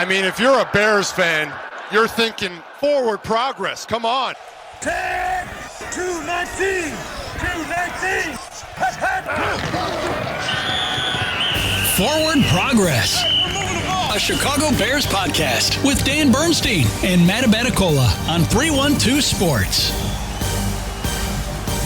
I mean, if you're a Bears fan, you're thinking forward progress. Come on. 10, 219, 219. Forward Progress, a Chicago Bears podcast with Dan Bernstein and Matt Abaticola on 312 Sports.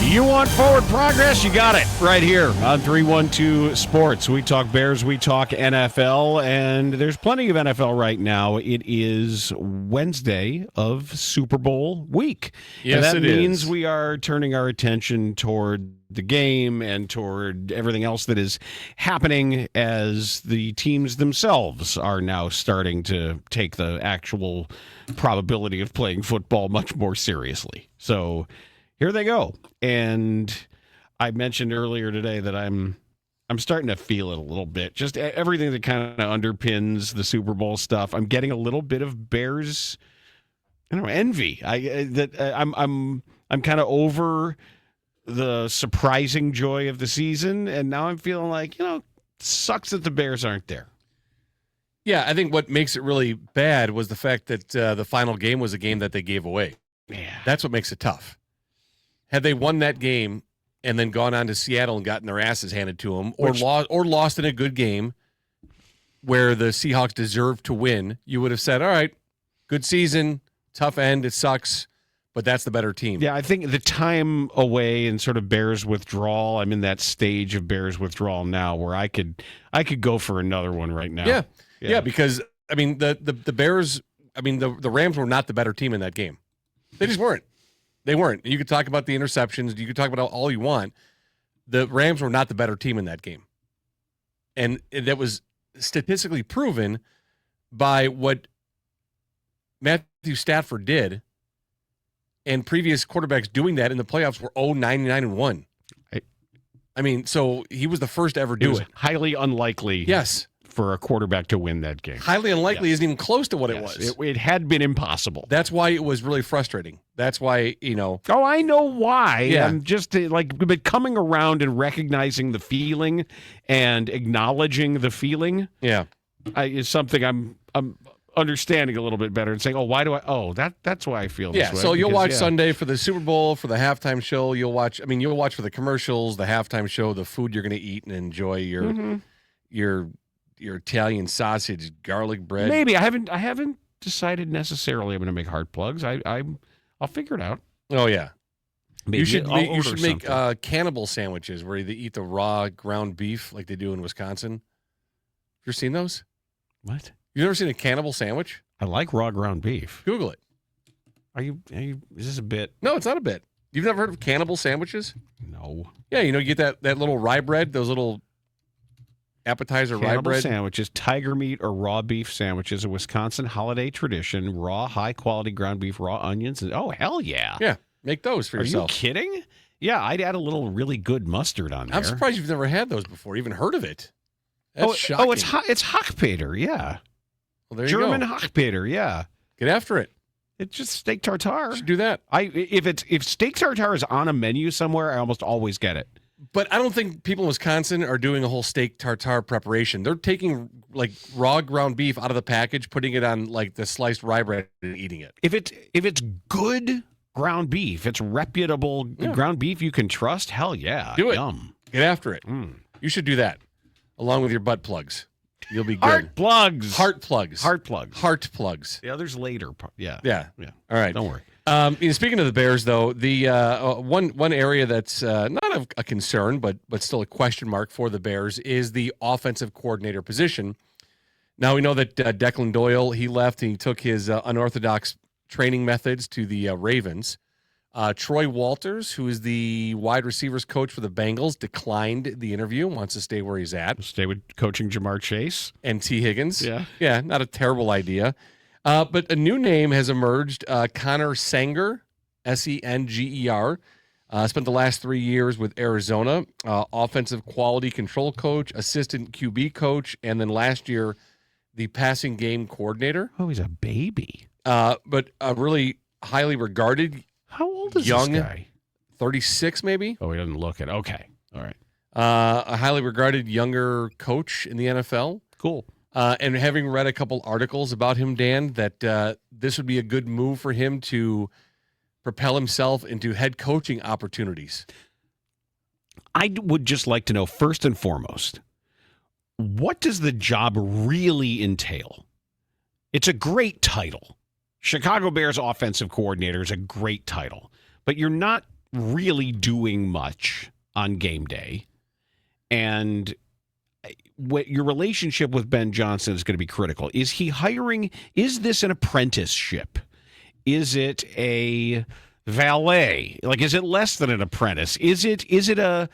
You want forward progress? You got it right here on 312 Sports. We talk Bears, we talk NFL, and there's plenty of NFL right now. It is Wednesday of Super Bowl week. Yes, and that it means is. we are turning our attention toward the game and toward everything else that is happening as the teams themselves are now starting to take the actual probability of playing football much more seriously. So here they go. And I mentioned earlier today that I'm starting to feel it a little bit. Just everything that kind of underpins the Super Bowl stuff. I'm getting a little bit of Bears, envy. I'm kind of over the surprising joy of the season, and now I'm feeling like, sucks that the Bears aren't there. Yeah, I think what makes it really bad was the fact that the final game was a game that they gave away. Yeah. That's what makes it tough. Had they won that game and then gone on to Seattle and gotten their asses handed to them, or lost in a good game where the Seahawks deserved to win, you would have said, all right, good season, tough end, it sucks, but that's the better team. Yeah, I think the time away and sort of Bears withdrawal, I'm in that stage of Bears withdrawal now where I could go for another one right now. Yeah, because, I mean, the Bears, I mean, the Rams were not the better team in that game. They just weren't. They weren't. You could talk about the interceptions. You could talk about all you want. The Rams were not the better team in that game. And that was statistically proven by what Matthew Stafford did, and previous quarterbacks doing that in the playoffs were 99-1. I mean, so he was the first to ever do it. Highly unlikely. Yes. For a quarterback to win that game. Highly unlikely isn't even close to what it was. It had been impossible. That's why it was really frustrating. That's why, Oh, I know why. Yeah. I'm just but coming around and recognizing the feeling and acknowledging the feeling. Yeah. Is something I'm understanding a little bit better and saying, that's why I feel this way. So you'll watch Sunday for the Super Bowl, for the halftime show. You'll watch for the commercials, the halftime show, the food you're going to eat and enjoy your Italian sausage, garlic bread. Maybe I haven't decided necessarily I'm going to make heart plugs. I'll figure it out. Oh yeah, Maybe you should make something. cannibal sandwiches where they eat the raw ground beef like they do in Wisconsin. You ever seen those? What? You never seen a cannibal sandwich? I like raw ground beef. Google it. Are you? Is this a bit? No, it's not a bit. You've never heard of cannibal sandwiches? No. Yeah, you get that little rye bread, those little appetizer rye Cannibal bread sandwiches, tiger meat or raw beef sandwiches, a Wisconsin holiday tradition. Raw, high-quality ground beef, raw onions. Oh, hell yeah. Yeah, make those for yourself. Are you kidding? Yeah, I'd add a little really good mustard on there. I'm surprised you've never had those before, even heard of it. That's shocking. It's Hochpeter, yeah. Well, there German you go. Hochpeter, yeah. Get after it. It's just steak tartare. You should do that. If steak tartare is on a menu somewhere, I almost always get it. But I don't think people in Wisconsin are doing a whole steak tartare preparation. They're taking like raw ground beef out of the package, putting it on like the sliced rye bread and eating it. If it's good ground beef, it's reputable ground beef you can trust, hell yeah. Do it. Yum. Get after it. You should do that along with your butt plugs. You'll be good. Heart plugs. Heart plugs. Heart plugs. Heart plugs. The others later. Yeah. Yeah. Yeah. All right. Don't worry. Speaking of the Bears, though, the one area that's not a concern, but still a question mark for the Bears is the offensive coordinator position. Now we know that Declan Doyle, he left and he took his unorthodox training methods to the Ravens. Troy Walters, who is the wide receivers coach for the Bengals, declined the interview, wants to stay where he's at. Stay with coaching Jamar Chase. And T. Higgins. Yeah, not a terrible idea. But a new name has emerged, Connor Senger, Senger. Spent the last 3 years with Arizona, offensive quality control coach, assistant QB coach, and then last year, the passing game coordinator. Oh, he's a baby. But a really highly regarded How old is young this guy? 36 maybe. Oh, he doesn't look it. Okay. All right. A highly regarded younger coach in the NFL. Cool. And having read a couple articles about him, Dan, that this would be a good move for him to propel himself into head coaching opportunities. I would just like to know, first and foremost, what does the job really entail? It's a great title. Chicago Bears offensive coordinator is a great title, but you're not really doing much on game day. And what your relationship with Ben Johnson is going to be critical. Is he hiring? Is this an apprenticeship? Is it a valet? Like, is it less than an apprentice? Is it a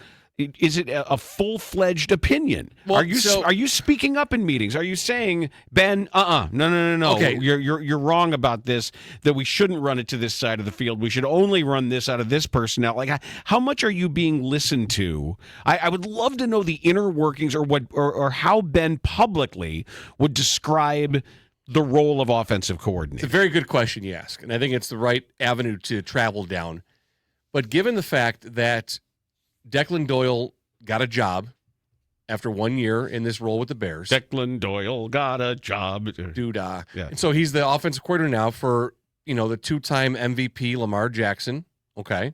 full-fledged opinion? Well, are you speaking up in meetings? Are you saying, Ben, no. Okay. You're wrong about this, that we shouldn't run it to this side of the field. We should only run this out of this personnel. Like, how much are you being listened to? I would love to know the inner workings or how Ben publicly would describe the role of offensive coordinator. It's a very good question you ask, and I think it's the right avenue to travel down. But given the fact that Declan Doyle got a job after 1 year in this role with the Bears. Declan Doyle got a job. Doodah. Yeah. And so he's the offensive coordinator now for, the two-time MVP Lamar Jackson. Okay.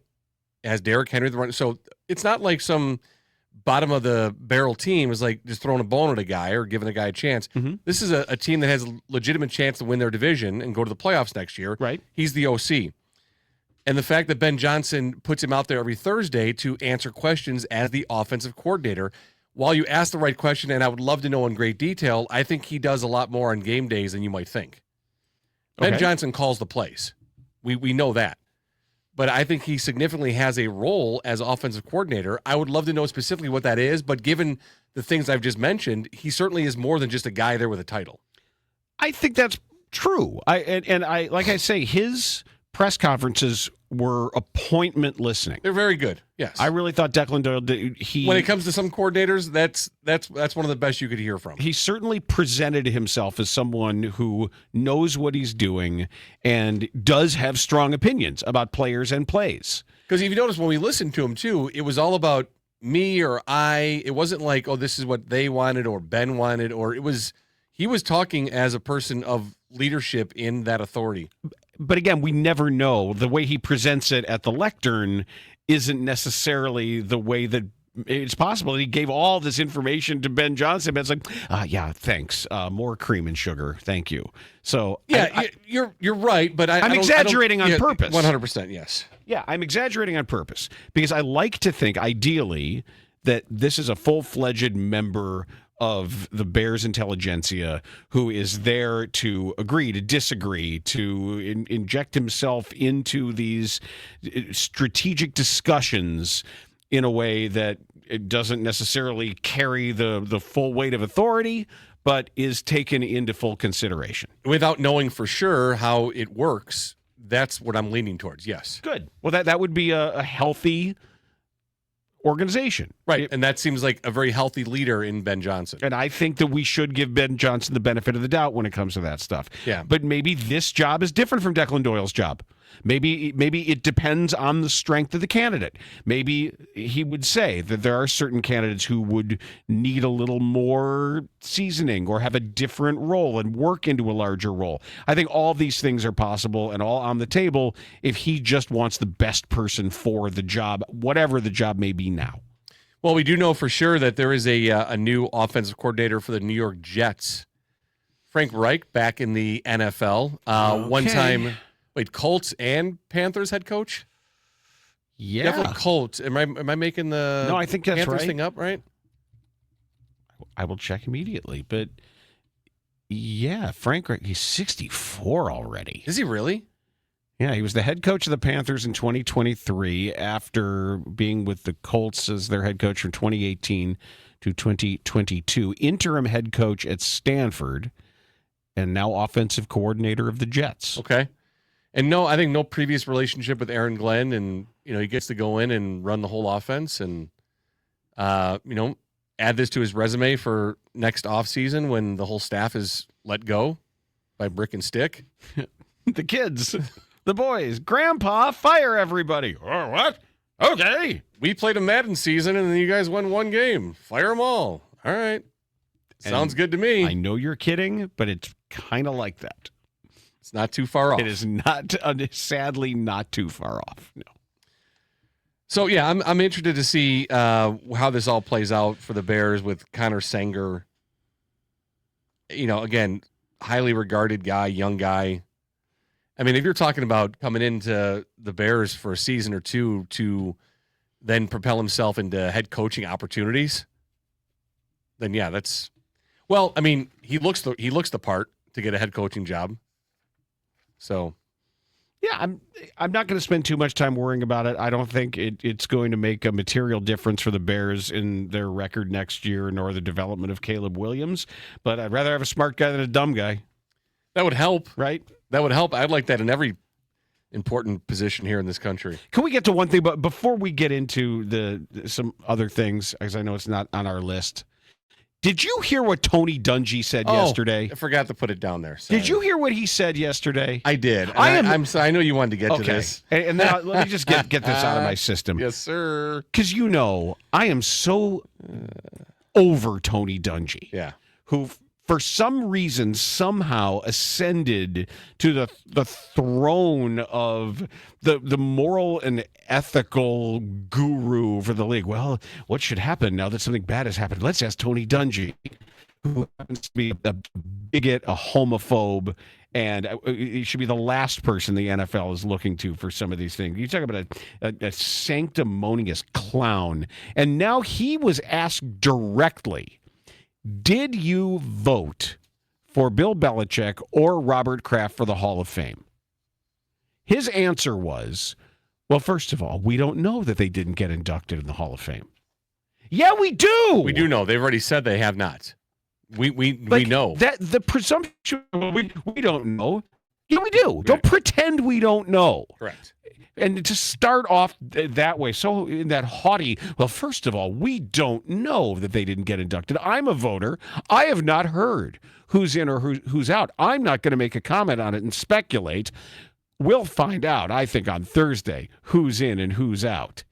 Has Derrick Henry the run. So it's not like some bottom of the barrel team is like just throwing a bone at a guy or giving a guy a chance. Mm-hmm. This is a team that has a legitimate chance to win their division and go to the playoffs next year. Right. He's the OC. And the fact that Ben Johnson puts him out there every Thursday to answer questions as the offensive coordinator, while you ask the right question, and I would love to know in great detail, I think he does a lot more on game days than you might think. Okay. Ben Johnson calls the plays. We know that. But I think he significantly has a role as offensive coordinator. I would love to know specifically what that is, but given the things I've just mentioned, he certainly is more than just a guy there with a title. I think that's true. I like I say, his press conferences were appointment listening. They're very good. Yes. I really thought Declan Doyle when it comes to some coordinators, that's one of the best you could hear from. He certainly presented himself as someone who knows what he's doing and does have strong opinions about players and plays. Because if you notice when we listened to him too, it was all about me or I. It wasn't like, oh, this is what they wanted or Ben wanted, or he was talking as a person of leadership in that authority. But again, we never know. The way he presents it at the lectern isn't necessarily the way that it's possible. He gave all this information to Ben Johnson. Ben's like, yeah, thanks. More cream and sugar. Thank you. So yeah, you're right, but I'm exaggerating on purpose. 100%, yes. Yeah, I'm exaggerating on purpose because I like to think, ideally, that this is a full-fledged member of the Bears intelligentsia who is there to agree, to disagree, to inject himself into these strategic discussions in a way that it doesn't necessarily carry the full weight of authority, but is taken into full consideration. Without knowing for sure how it works, that's what I'm leaning towards, yes. Good. Well, that would be a healthy organization. Right, and that seems like a very healthy leader in Ben Johnson. And I think that we should give Ben Johnson the benefit of the doubt when it comes to that stuff. Yeah. But maybe this job is different from Declan Doyle's job. Maybe it depends on the strength of the candidate. Maybe he would say that there are certain candidates who would need a little more seasoning or have a different role and work into a larger role. I think all these things are possible and all on the table if he just wants the best person for the job, whatever the job may be now. Well, we do know for sure that there is a new offensive coordinator for the New York Jets. Frank Reich back in the NFL. One time... Wait, Colts and Panthers head coach? Yeah. Definitely Colts. Am I making the No, I think that's Panthers right. thing up, right? I will check immediately. But yeah, Frank, he's 64 already. Is he really? Yeah, he was the head coach of the Panthers in 2023 after being with the Colts as their head coach from 2018 to 2022. Interim head coach at Stanford and now offensive coordinator of the Jets. Okay. And I think no previous relationship with Aaron Glenn, and he gets to go in and run the whole offense, and add this to his resume for next offseason when the whole staff is let go by brick and stick. The kids, the boys, Grandpa, fire everybody. Oh, what? Okay. We played a Madden season, and then you guys won one game. Fire them all. All right. Sounds good to me. I know you're kidding, but it's kind of like that. It's not too far off. It is not, sadly, not too far off. No. So, yeah, I'm interested to see how this all plays out for the Bears with Connor Senger. Again, highly regarded guy, young guy. I mean, if you're talking about coming into the Bears for a season or two to then propel himself into head coaching opportunities, then yeah, that's he looks the part to get a head coaching job. So, yeah, I'm not going to spend too much time worrying about it. I don't think it's going to make a material difference for the Bears in their record next year, nor the development of Caleb Williams. But I'd rather have a smart guy than a dumb guy. That would help, right? That would help. I'd like that in every important position here in this country. Can we get to one thing? But before we get into some other things, because I know it's not on our list. Did you hear what Tony Dungy said yesterday? I forgot to put it down there. Sorry. Did you hear what he said yesterday? I did. I know you wanted to get to this. And then let me just get this out of my system. Yes, sir. Because I am so over Tony Dungy. Yeah. Who, for some reason, somehow ascended to the throne of the moral and ethical guru for the league. Well, what should happen now that something bad has happened? Let's ask Tony Dungy, who happens to be a bigot, a homophobe, and he should be the last person the NFL is looking to for some of these things. You talk about a sanctimonious clown. And now he was asked directly, did you vote for Bill Belichick or Robert Kraft for the Hall of Fame? His answer was, well, first of all, we don't know that they didn't get inducted in the Hall of Fame. Yeah, we do. We do know. They've already said they have not. We know. That the presumption we don't know. Yeah, we do. Right. Don't pretend we don't know. Correct. And to start off that way, so in that haughty, well, first of all, we don't know that they didn't get inducted. I'm a voter. I have not heard who's in or who's out. I'm not going to make a comment on it and speculate. We'll find out, I think, on Thursday, who's in and who's out.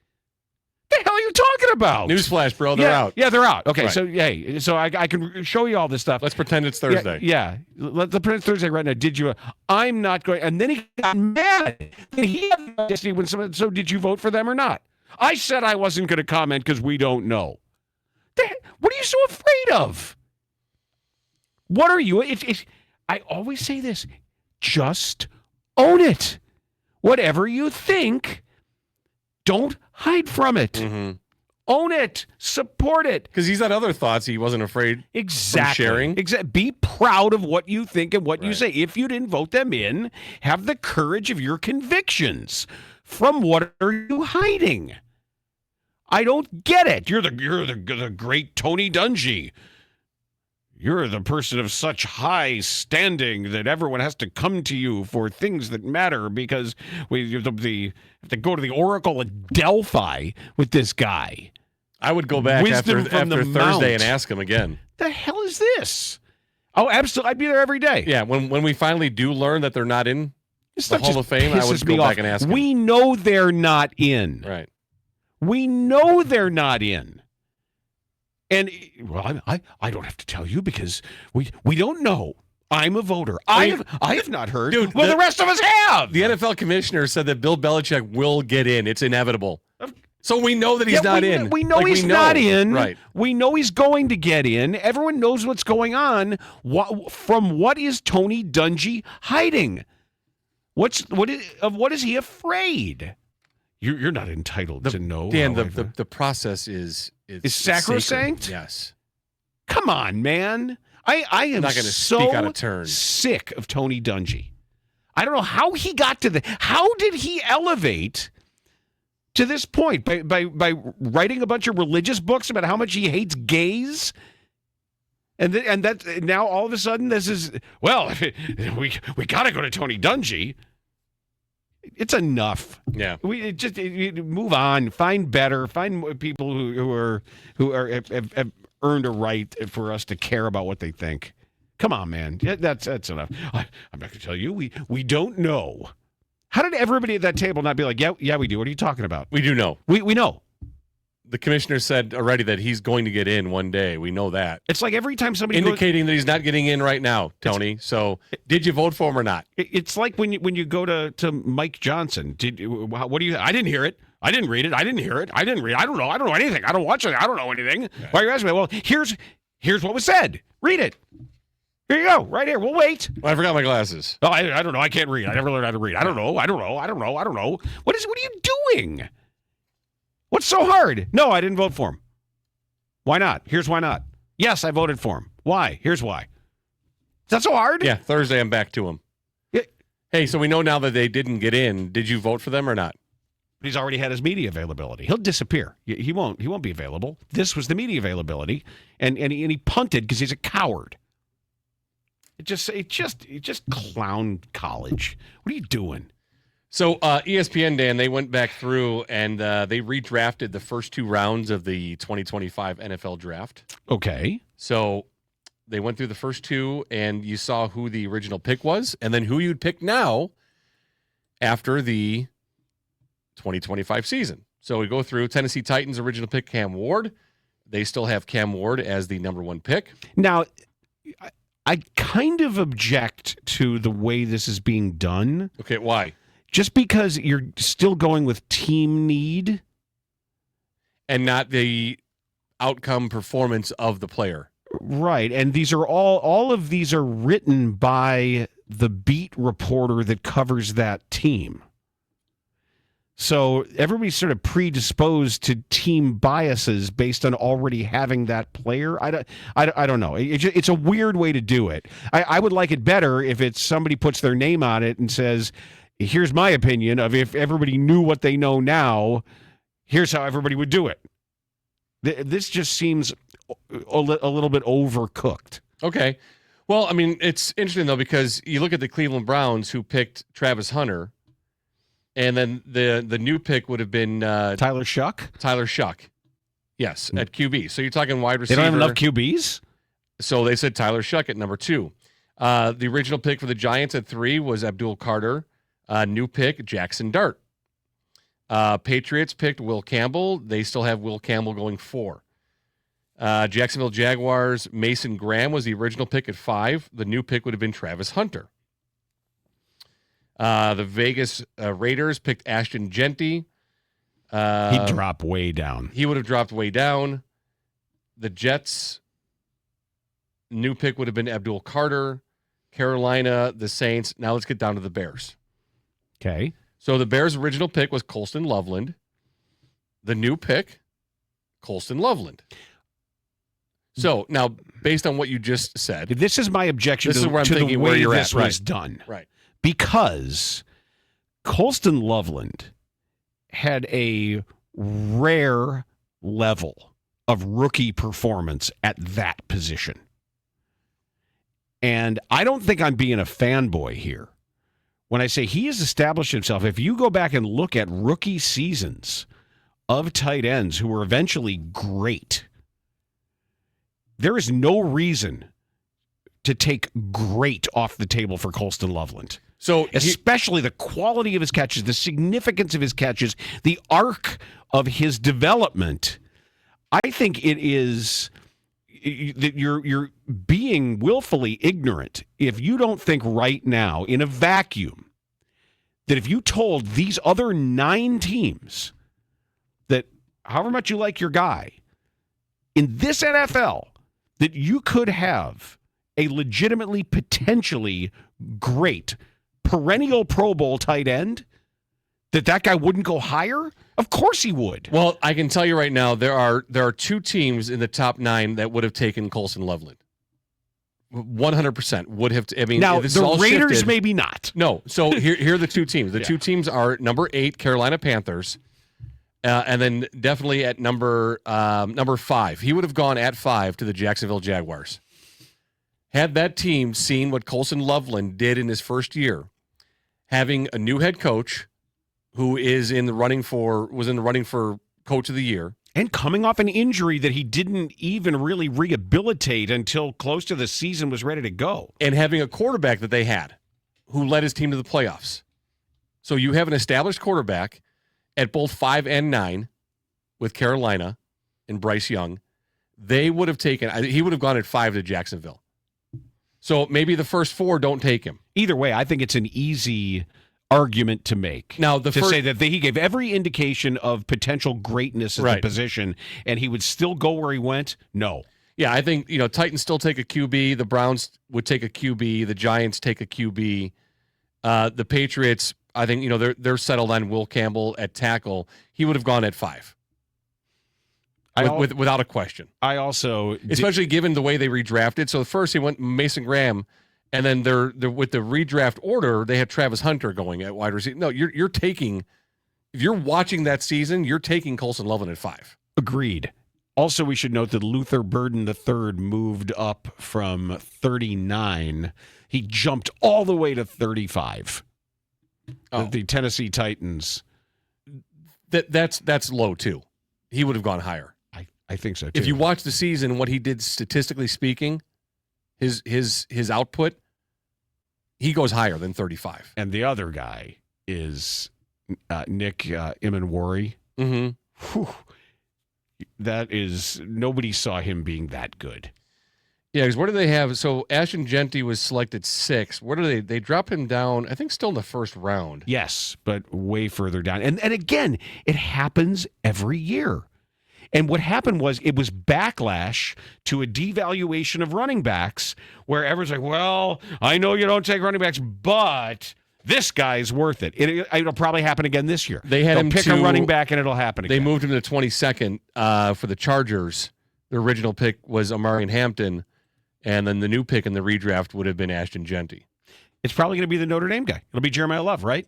The hell are you talking about? Newsflash, bro. They're out. Yeah, they're out. Okay, right. So I can show you all this stuff. Let's pretend it's Thursday. Yeah. Let's pretend it's Thursday right now. Did you? I'm not going. And then he got mad. Then he had the audacity when someone. So did you vote for them or not? I said I wasn't going to comment because we don't know. What are you so afraid of? What are you? I always say this. Just own it. Whatever you think, don't hide from it. Mm-hmm. Own it. Support it. Because he's had other thoughts he wasn't afraid from sharing. Be proud of what you think and what you say. If you didn't vote them in, have the courage of your convictions. From what are you hiding? I don't get it. You're the great Tony Dungy. You're the person of such high standing that everyone has to come to you for things that matter because we have to go to the Oracle at Delphi with this guy. I would go back after Thursday and ask him again. The hell is this? Oh, absolutely. I'd be there every day. Yeah, when we finally do learn that they're not in the Hall of Fame, I would go back and ask him. We know they're not in. Right. We know they're not in. And, well, I don't have to tell you because we don't know. I'm a voter. I have not heard. Dude, the rest of us have. The NFL commissioner said that Bill Belichick will get in. It's inevitable. So we know that he's not in. We know he's not in. Right. We know he's going to get in. Everyone knows what's going on. From what is Tony Dungy hiding? What is he afraid? You're not entitled to know. Dan, the process is sacrosanct? Sacred. Yes. Come on, man. I am not going to so speak out of turn. Sick of Tony Dungy. I don't know how he got to how did he elevate to this point by writing a bunch of religious books about how much he hates gays? And that now all of a sudden this is, well, we got to go to Tony Dungy. It's enough. Yeah. We just move on. Find better. Find people who have earned a right for us to care about what they think. Come on, man. That's enough. I'm not going to tell you. We don't know. How did everybody at that table not be like, yeah, we do. What are you talking about? We do know. We know. the commissioner said already that he's going to get in one day. We know that. It's like every time somebody indicating that he's not getting in right now, Tony. So, did you vote for him or not? It's like when you go to Mike Johnson. What do you? I didn't hear it. I didn't read it. I didn't hear it. I didn't read it. I don't know. I don't know anything. I don't watch it. I don't know anything. Okay. Why are you asking me? Well, here's what was said. Read it. Here you go. Right here. We'll wait. Well, I forgot my glasses. Oh, I don't know. I can't read. I never learned how to read. I don't know. I don't know. What are you doing? What's so hard? No, I didn't vote for him. Why not? Here's why not. Yes, I voted for him. Why? Here's why. Is that so hard? Yeah, Thursday I'm back to him. Yeah. Hey, so we know now that they didn't get in. Did you vote for them or not? He's already had his media availability. He'll disappear. He won't be available. This was the media availability, and he punted because he's a coward. It just clown college. What are you doing? So ESPN, Dan, they went back through and they redrafted the first 2 rounds of the 2025 NFL draft. Okay. So they went through the first 2, and you saw who the original pick was, and then who you'd pick now after the 2025 season. So we go through Tennessee Titans original pick Cam Ward. They still have Cam Ward as the number 1 pick. Now, I kind of object to the way this is being done. Okay, why? Just because you're still going with team need and not the outcome performance of the player. Right. And these are all of these are written by the beat reporter that covers that team. So everybody's sort of predisposed to team biases based on already having that player. I don't know. It's a weird way to do it. I would like it better if it's somebody puts their name on it and says, here's my opinion of if everybody knew what they know now, here's how everybody would do it. This just seems a little bit overcooked. Okay. Well, I mean, it's interesting, though, because you look at the Cleveland Browns who picked Travis Hunter, and then the new pick would have been Tyler Shuck? Tyler Shuck. Yes, at QB. So you're talking wide receiver. They don't have enough QBs? So they said Tyler Shuck at number 2. The original pick for the Giants at 3 was Abdul Carter. New pick, Jackson Dart. Patriots picked Will Campbell. They still have Will Campbell going 4. Jacksonville Jaguars, Mason Graham was the original pick at 5. The new pick would have been Travis Hunter. The Vegas Raiders picked Ashton Genty. He'd drop way down. He would have dropped way down. The Jets, new pick would have been Abdul Carter. Carolina, the Saints. Now let's get down to the Bears. Okay. So the Bears' original pick was Colston Loveland. The new pick, Colston Loveland. So now, based on what you just said, this is my objection this is where I'm thinking the where way you're this at. was done. Right. Because Colston Loveland had a rare level of rookie performance at that position. And I don't think I'm being a fanboy here when I say he has established himself. If you go back and look at rookie seasons of tight ends who were eventually great, there is no reason to take great off the table for Colston Loveland. So especially the quality of his catches, the significance of his catches, the arc of his development. I think it is that you're being willfully ignorant if you don't think right now in a vacuum that if you told these other 9 teams that however much you like your guy in this NFL that you could have a legitimately potentially great perennial Pro Bowl tight end, that guy wouldn't go higher? Of course he would. Well, I can tell you right now, there are 2 teams in the top 9 that would have taken Colston Loveland. 100% would have. Now, the Raiders shifted, maybe not. No. So here are the 2 teams. The 2 teams are number 8, Carolina Panthers, and then definitely at number 5. He would have gone at 5 to the Jacksonville Jaguars. Had that team seen what Colston Loveland did in his first year, having a new head coach who was in the running for coach of the year, and coming off an injury that he didn't even really rehabilitate until close to the season was ready to go, and having a quarterback that they had who led his team to the playoffs. So you have an established quarterback at both 5 and 9 with Carolina and Bryce Young, they would have taken, he would have gone at 5 to Jacksonville. So maybe the first 4 don't take him. Either way, I think it's an easy argument to make. Now, say that he gave every indication of potential greatness at the position, and he would still go where he went. No. Yeah, I think, Titans still take a QB. The Browns would take a QB. The Giants take a QB. The Patriots, I think, they're settled on Will Campbell at tackle. He would have gone at 5. Without a question. I also... Especially given the way they redrafted. So first he went Mason Graham, and then they're with the redraft order, they had Travis Hunter going at wide receiver. No, you're taking... If you're watching that season, you're taking Colston Loveland at 5. Agreed. Also, we should note that Luther Burden III moved up from 39. He jumped all the way to 35. The Tennessee Titans. That's low, too. He would have gone higher. I think so, too. If you watch the season, what he did statistically speaking, his output, he goes higher than 35. And the other guy is Nick Imanwari. Mm-hmm. Whew. That is, nobody saw him being that good. Yeah, because what do they have? So Ashton Genty was selected 6. What do they drop him down? I think still in the first round. Yes, but way further down. And again, it happens every year. And what happened was it was backlash to a devaluation of running backs where everyone's like, well, I know you don't take running backs, but this guy's worth it. It'll probably happen again this year. They'll pick a running back and it'll happen again. They moved him to 22nd for the Chargers. The original pick was Amarian Hampton, and then the new pick in the redraft would have been Ashton Genty. It's probably going to be the Notre Dame guy. It'll be Jeremiah Love, right?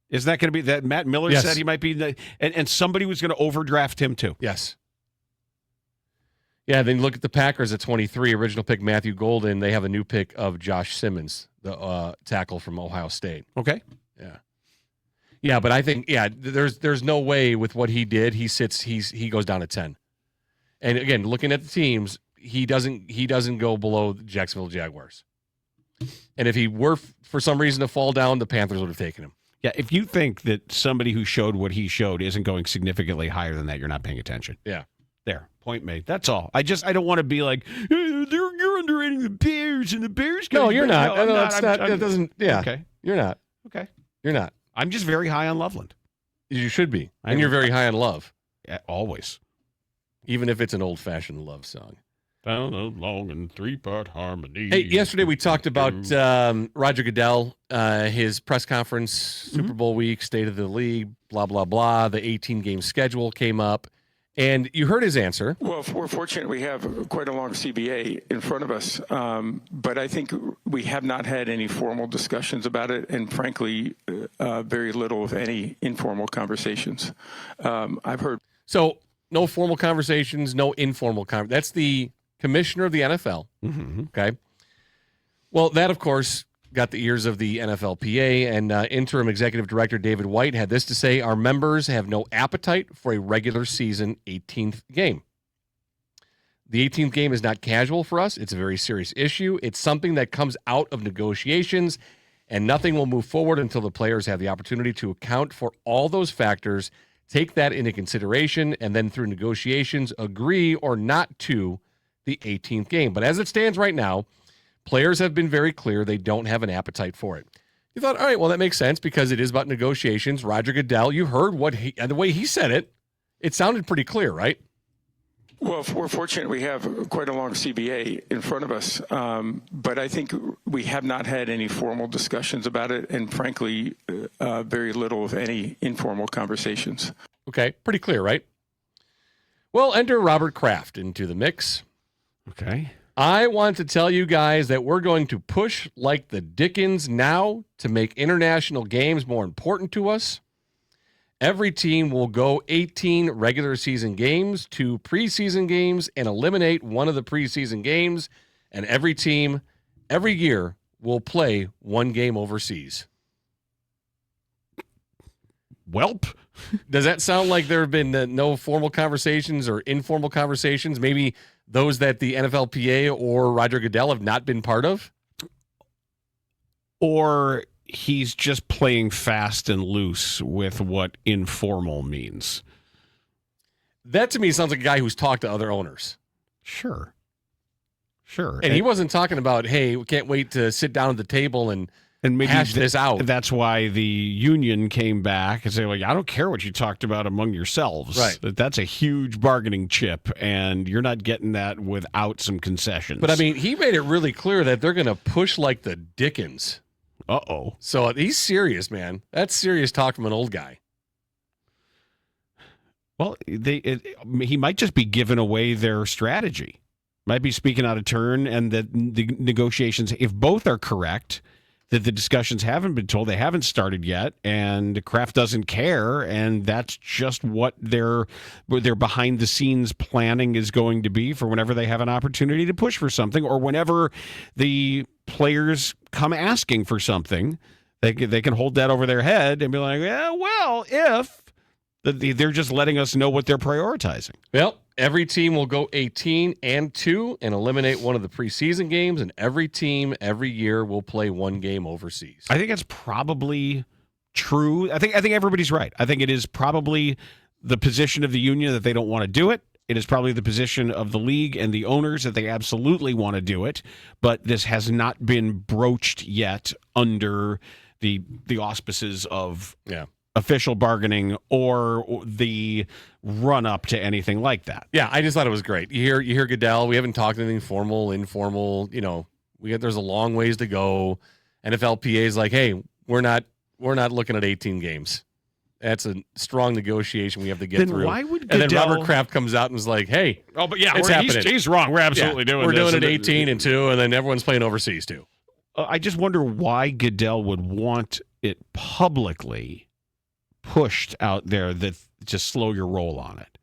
Isn't that going to be that Matt Miller said he might be and somebody was going to overdraft him too? Yes. Yeah, then look at the Packers at 23, original pick Matthew Golden. They have a new pick of Josh Simmons, the tackle from Ohio State. Okay. Yeah. Yeah, but I think there's no way with what he did, he goes down to 10. And again, looking at the teams, he doesn't go below the Jacksonville Jaguars. And if he were for some reason to fall down, the Panthers would have taken him. Yeah, if you think that somebody who showed what he showed isn't going significantly higher than that, you're not paying attention. Yeah. There, point made. That's all. I don't want to be like, you're underrating the Bears and the Bears. No, you're not. No, it's not. It doesn't. Yeah. Okay. You're not. Okay. You're not. I'm just very high on Loveland. You should be. And you're very high on Love. Yeah, always. Even if it's an old-fashioned love song. Found a long and 3-part harmony. Hey, yesterday we talked about Roger Goodell, his press conference, Super Bowl week, State of the League, blah, blah, blah. The 18-game schedule came up, and you heard his answer. Well, we're fortunate we have quite a long CBA in front of us, but I think we have not had any formal discussions about it, and frankly, very little, if any, informal conversations. I've heard... So, no formal conversations, no informal conversations. That's the commissioner of the NFL. Mm-hmm. Okay. Well, that, of course, got the ears of the NFLPA, and interim executive director David White had this to say: our members have no appetite for a regular season 18th game. The 18th game is not casual for us. It's a very serious issue. It's something that comes out of negotiations, and nothing will move forward until the players have the opportunity to account for all those factors, take that into consideration, and then through negotiations agree or not to the 18th game. But as it stands right now, players have been very clear they don't have an appetite for it. You thought, all right, well, that makes sense because it is about negotiations. Roger Goodell, you heard the way he said it. It sounded pretty clear, right? Well, we're fortunate we have quite a long CBA in front of us, but I think we have not had any formal discussions about it, and frankly, very little, if any, informal conversations. Okay, pretty clear, right? Well, enter Robert Kraft into the mix. Okay. I want to tell you guys that we're going to push like the Dickens now to make international games more important to us. Every team will go 18 regular season games, 2 preseason games, and eliminate one of the preseason games. And every team, every year, will play 1 game overseas. Welp. Does that sound like there have been no formal conversations or informal conversations? Maybe those that the NFLPA or Roger Goodell have not been part of? Or he's just playing fast and loose with what informal means. That to me sounds like a guy who's talked to other owners. Sure. And he wasn't talking about, hey, we can't wait to sit down at the table and maybe hash this out. That's why the union came back and said, like, I don't care what you talked about among yourselves. Right. That's a huge bargaining chip, and you're not getting that without some concessions. But, I mean, he made it really clear that they're going to push like the Dickens. Uh-oh. So he's serious, man. That's serious talk from an old guy. Well, he might just be giving away their strategy. Might be speaking out of turn, and that the negotiations, if both are correct, that the discussions haven't been told, they haven't started yet, and Kraft doesn't care, and that's just what their behind-the-scenes planning is going to be for whenever they have an opportunity to push for something, or whenever the players come asking for something, they can hold that over their head and be like, yeah, well, if they're just letting us know what they're prioritizing. Well, every team will go 18-2 and eliminate one of the preseason games, and every team every year will play one game overseas. I think that's probably true. I think everybody's right. I think it is probably the position of the union that they don't want to do it. It is probably the position of the league and the owners that they absolutely want to do it, but this has not been broached yet under the auspices of official bargaining or the run up to anything like that. Yeah, I just thought it was great. You hear Goodell. We haven't talked anything formal, informal. There's a long ways to go. NFLPA is like, hey, we're not looking at 18 games. That's a strong negotiation we have to get through. Why would Goodell... And then Robert Kraft comes out and was like, hey, it's happening. He's wrong. We're absolutely doing this. We're doing it 18-2, and then everyone's playing overseas too. I just wonder why Goodell would want it publicly pushed out there that just slow your roll on it.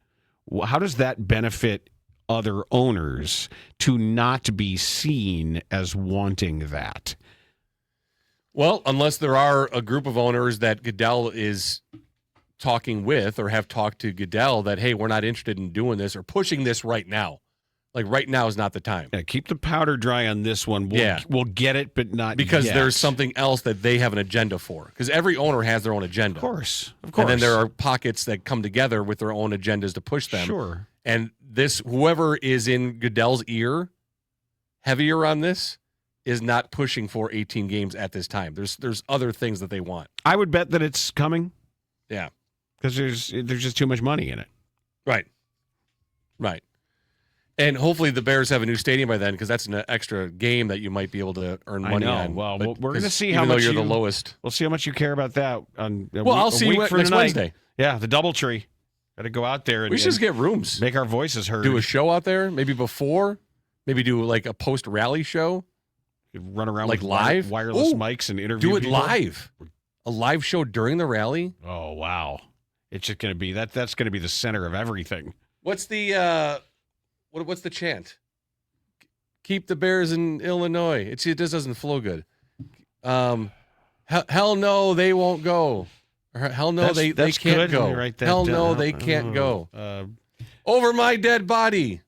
How does that benefit other owners to not be seen as wanting that? Well, unless there are a group of owners that Goodell is talking with or have talked to Goodell that, hey, we're not interested in doing this or pushing this right now. Like right now is not the time. Yeah, keep the powder dry on this one. We'll get it, but not because yet. There's something else that they have an agenda for. Because every owner has their own agenda. Of course. And then there are pockets that come together with their own agendas to push them. Sure. And whoever is in Goodell's ear, heavier on this, is not pushing for 18 games at this time. There's other things that they want. I would bet that it's coming. Yeah. Because there's just too much money in it. Right. And hopefully the Bears have a new stadium by then, because that's an extra game that you might be able to earn money on. Well, we're going to see how much you're the lowest. We'll see how much you care about that on. I'll see you next Wednesday. Yeah, the DoubleTree. Got to go out there. We should just get rooms. Make our voices heard. Do a show out there, maybe before. Maybe do like a post-rally show. Run around like with live wireless mics and interview. Do it people. live. A live show during the rally. Oh wow! It's just going to be that's going to be the center of everything. What's the what's the chant? Keep the Bears in Illinois. It just doesn't flow good. Hell no, they won't go. Or hell no, they can't go. Hell no, they can't go. Over my dead body.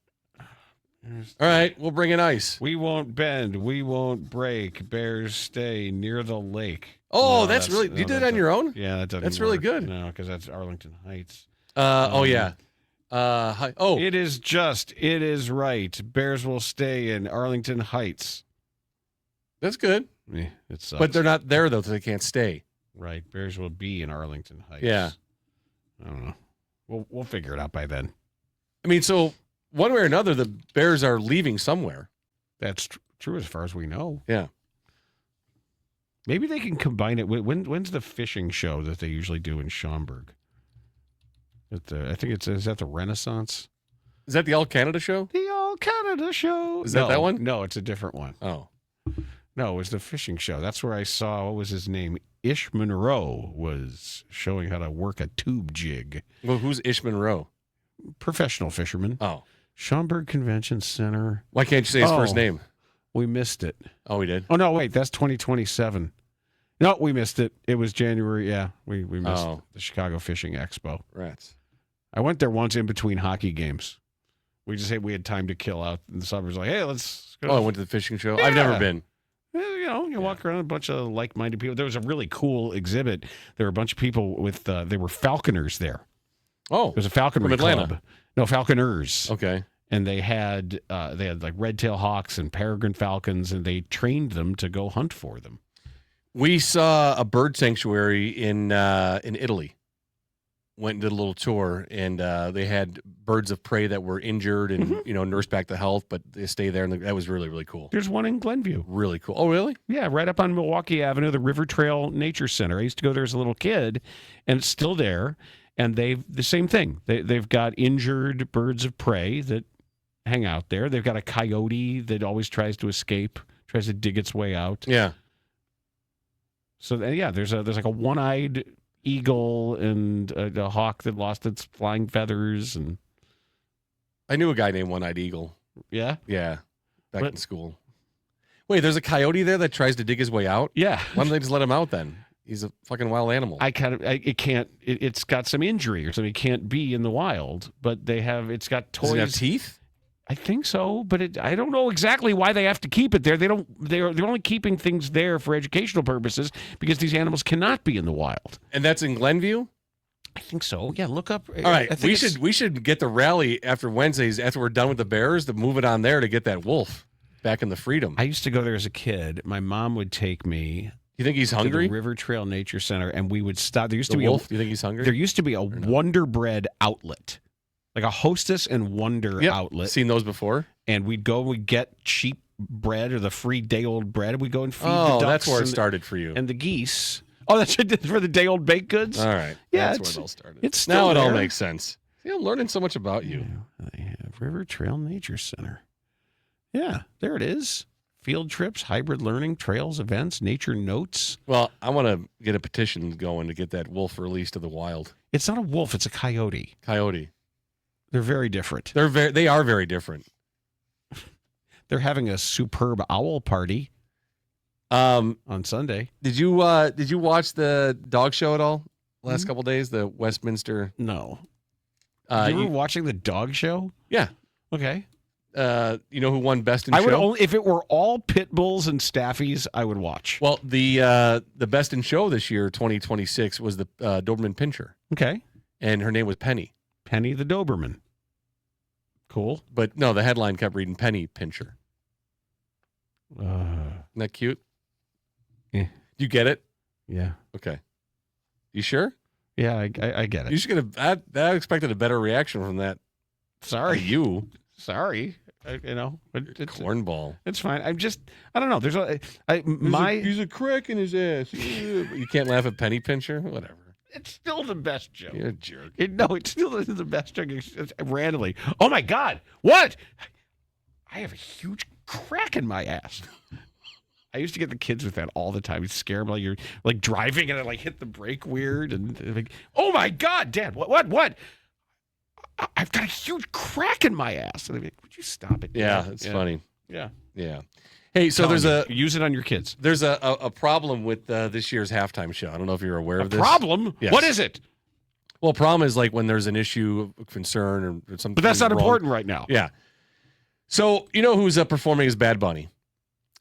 All right, we'll bring in ice. We won't bend. We won't break. Bears stay near the lake. Oh, no, that's really... You did it on your own? Yeah, that doesn't That's work. Really good. No, because that's Arlington Heights. Yeah. It is right. Bears will stay in Arlington Heights. That's good. Yeah, it sucks. But they're not there, though, so they can't stay. Right. Bears will be in Arlington Heights. Yeah. I don't know. We'll figure it out by then. I mean, so one way or another, the Bears are leaving somewhere. That's true as far as we know. Yeah. Maybe they can combine it. When's the fishing show that they usually do in Schaumburg? I think is that the Renaissance? Is that the All Canada show? The All Canada show. Is that one? No, it's a different one. Oh. No, it was the fishing show. That's where I saw, what was his name? Ish Monroe was showing how to work a tube jig. Well, who's Ish Monroe? Professional fisherman. Oh. Schaumburg Convention Center. Why can't you say his first name? We missed it. Oh, we did? Oh, no, wait. That's 2027. No, we missed it. It was January. Yeah, we missed the Chicago Fishing Expo. Rats. I went there once in between hockey games. We had time to kill out in the summers. Like, hey, let's go. Oh, I went to the fishing show? Yeah. I've never been. You walk around a bunch of like-minded people. There was a really cool exhibit. There were a bunch of people with, they were falconers there. Oh, it was a falconry from Atlanta. club. No, falconers. Okay. And they had like red-tailed hawks and peregrine falcons, and they trained them to go hunt for them. We saw a bird sanctuary in Italy. Went and did a little tour, and they had birds of prey that were injured and nursed back to health, but they stay there, and that was really, really cool. There's one in Glenview. Really cool. Oh, really? Yeah, right up on Milwaukee Avenue, the River Trail Nature Center. I used to go there as a little kid, and it's still there. And they've the same thing. They've got injured birds of prey that hang out there. They've got a coyote that always tries to escape, tries to dig its way out. Yeah. So yeah, there's like a one-eyed eagle and a hawk that lost its flying feathers, and I knew a guy named One-Eyed Eagle. yeah, Back in school. Wait, there's a coyote there that tries to dig his way out? yeah. Why don't they just let him out then? He's a fucking wild animal. It's got some injury or something. It can't be in the wild, but it's got toys. Does it have teeth? I think so, but I don't know exactly why they have to keep it there. They're only keeping things there for educational purposes because these animals cannot be in the wild. And that's in Glenview? I think so. Yeah, look up. All right, we should get the rally after Wednesdays, after we're done with the Bears, to move it on there to get that wolf back in the Freedom. I used to go there as a kid. My mom would take me. You think he's to hungry? the River Trail Nature Center, and we would stop. There used The to be wolf? Do you think he's hungry? There used to be a Wonder Bread outlet, like a Hostess and Wonder outlet. Seen those before? And we'd get cheap bread or the free day-old bread, and we'd go and feed the ducks. Oh, that's where it started for you. And the geese. Oh, that's what it did for the day-old baked goods? All right. Yeah, that's where it all started. It's still now it all there. makes sense. See, I'm learning so much about you. Yeah, they have River Trail Nature Center. Yeah, there it is. Field trips, hybrid learning, trails, events, nature notes. Well, I want to get a petition going to get that wolf released to the wild. It's not a wolf, it's a coyote. Coyote. They're very different. They are very different. They're having a superb owl party on Sunday. Did you watch the dog show at all last couple of days? The Westminster. No. You were watching the dog show? Yeah. Okay. You know who won Best in I Show? would only if it were all pit bulls and staffies, I would watch. Well, the Best in Show this year, 2026, was the Doberman Pinscher, Okay. and her name was Penny. Penny the Doberman. Cool. But no, the headline kept reading Penny Pinscher. Isn't that cute? Yeah. You get it? Yeah. Okay. You sure? Yeah, I get it. You should have. I expected a better reaction from that. Sorry. You. Sorry. It's Cornball. It's fine. I don't know. He's a crack in his ass. You can't laugh at Penny Pinscher? Whatever. It's still the best joke. You're a jerk. It's still the best joke. It's randomly. Oh my God! What? I have a huge crack in my ass. I used to get the kids with that all the time. You'd scare them while you're like driving and it like hit the brake weird and like, oh my God, Dad! What? I've got a huge crack in my ass. And they'd be like, would you stop it? Yeah, it's funny. Yeah. Hey, so use it on your kids. There's a problem with this year's halftime show. I don't know if you're aware of this. Problem? Yes. What is it? Well, problem is like when there's an issue of concern or something. But that's not wrong. important right now. Yeah. So you know who's performing as Bad Bunny,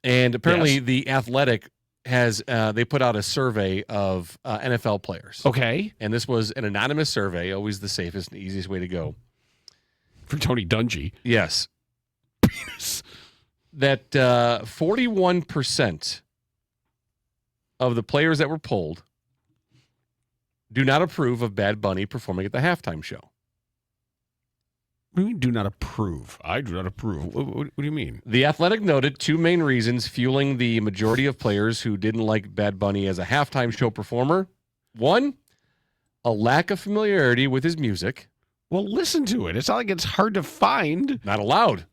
and apparently The Athletic has they put out a survey of NFL players. Okay. And this was an anonymous survey, always the safest and easiest way to go. For Tony Dungy. Yes. Penis. That 41% of the players that were polled do not approve of Bad Bunny performing at the halftime show. What do you mean, do not approve? I do not approve. What do you mean? The Athletic noted two main reasons fueling the majority of players who didn't like Bad Bunny as a halftime show performer. One, a lack of familiarity with his music. Well, listen to it. It's not like it's hard to find. Not allowed.